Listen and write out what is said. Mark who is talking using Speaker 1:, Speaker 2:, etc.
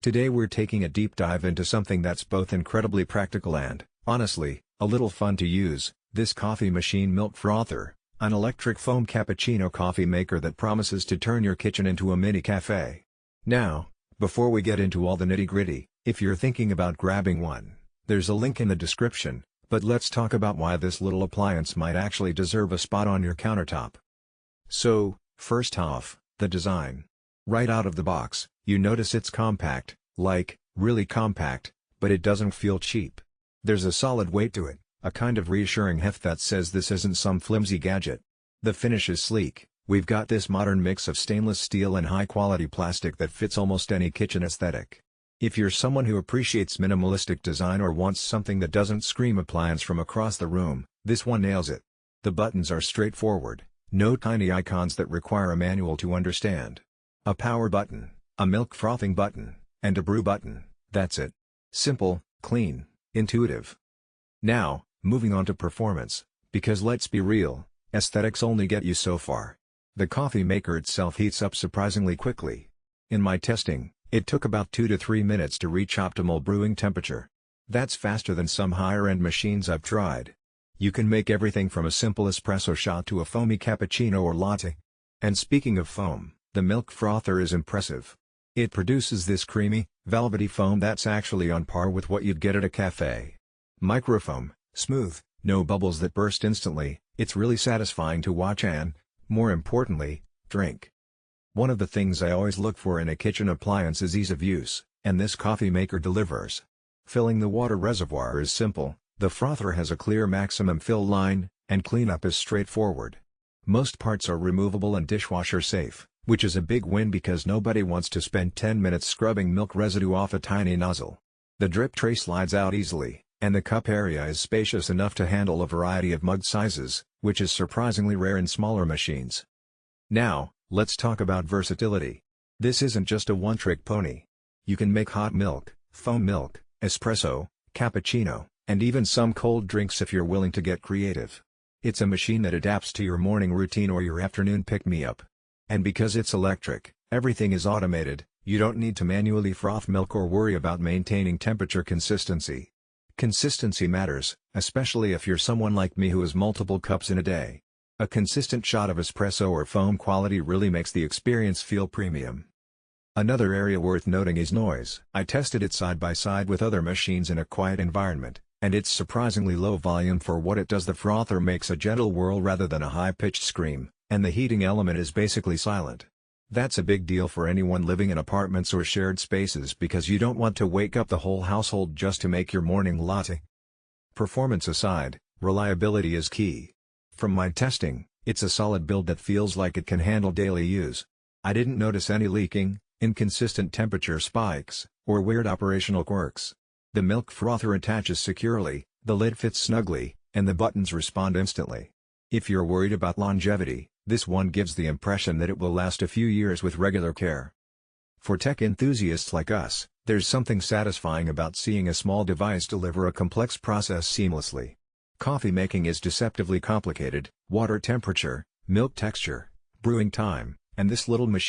Speaker 1: Today we're taking a deep dive into something that's both incredibly practical and, honestly, a little fun to use, this coffee machine Milk Frother, an electric foam cappuccino coffee maker that promises to turn your kitchen into a mini cafe. Now, before we get into all the nitty-gritty, if you're thinking about grabbing one, there's a link in the description, but let's talk about why this little appliance might actually deserve a spot on your countertop. So, first off, the design. Right out of the box, you notice it's compact, really compact, but it doesn't feel cheap. There's a solid weight to it, a kind of reassuring heft that says this isn't some flimsy gadget. The finish is sleek. We've got this modern mix of stainless steel and high-quality plastic that fits almost any kitchen aesthetic. If you're someone who appreciates minimalistic design or wants something that doesn't scream appliance from across the room, this one nails it. The buttons are straightforward, no tiny icons that require a manual to understand. A power button, a milk frothing button, and a brew button, that's it. Simple, clean, intuitive. Now, moving on to performance, because let's be real, aesthetics only get you so far. The coffee maker itself heats up surprisingly quickly. In my testing, it took about 2 to 3 minutes to reach optimal brewing temperature. That's faster than some higher-end machines I've tried. You can make everything from a simple espresso shot to a foamy cappuccino or latte. And speaking of foam, the Milk Frother is impressive. It produces this creamy, velvety foam that's actually on par with what you'd get at a cafe. Microfoam, smooth, no bubbles that burst instantly, it's really satisfying to watch and, more importantly, drink. One of the things I always look for in a kitchen appliance is ease of use, and this coffee maker delivers. Filling the water reservoir is simple, the frother has a clear maximum fill line, and cleanup is straightforward. Most parts are removable and dishwasher safe, which is a big win because nobody wants to spend 10 minutes scrubbing milk residue off a tiny nozzle. The drip tray slides out easily, and the cup area is spacious enough to handle a variety of mug sizes, which is surprisingly rare in smaller machines. Now, let's talk about versatility. This isn't just a one-trick pony. You can make hot milk, foam milk, espresso, cappuccino, and even some cold drinks if you're willing to get creative. It's a machine that adapts to your morning routine or your afternoon pick-me-up. And because it's electric, everything is automated, you don't need to manually froth milk or worry about maintaining temperature consistency. Consistency matters, especially if you're someone like me who has multiple cups in a day. A consistent shot of espresso or foam quality really makes the experience feel premium. Another area worth noting is noise. I tested it side by side with other machines in a quiet environment, and it's surprisingly low volume for what it does. The frother makes a gentle whirl rather than a high-pitched scream, and the heating element is basically silent. That's a big deal for anyone living in apartments or shared spaces because you don't want to wake up the whole household just to make your morning latte. Performance aside, reliability is key. From my testing, it's a solid build that feels like it can handle daily use. I didn't notice any leaking, inconsistent temperature spikes, or weird operational quirks. The Milk Frother attaches securely, the lid fits snugly, and the buttons respond instantly. If you're worried about longevity, this one gives the impression that it will last a few years with regular care. For tech enthusiasts like us, there's something satisfying about seeing a small device deliver a complex process seamlessly. Coffee making is deceptively complicated: water temperature, milk texture, brewing time, and this little machine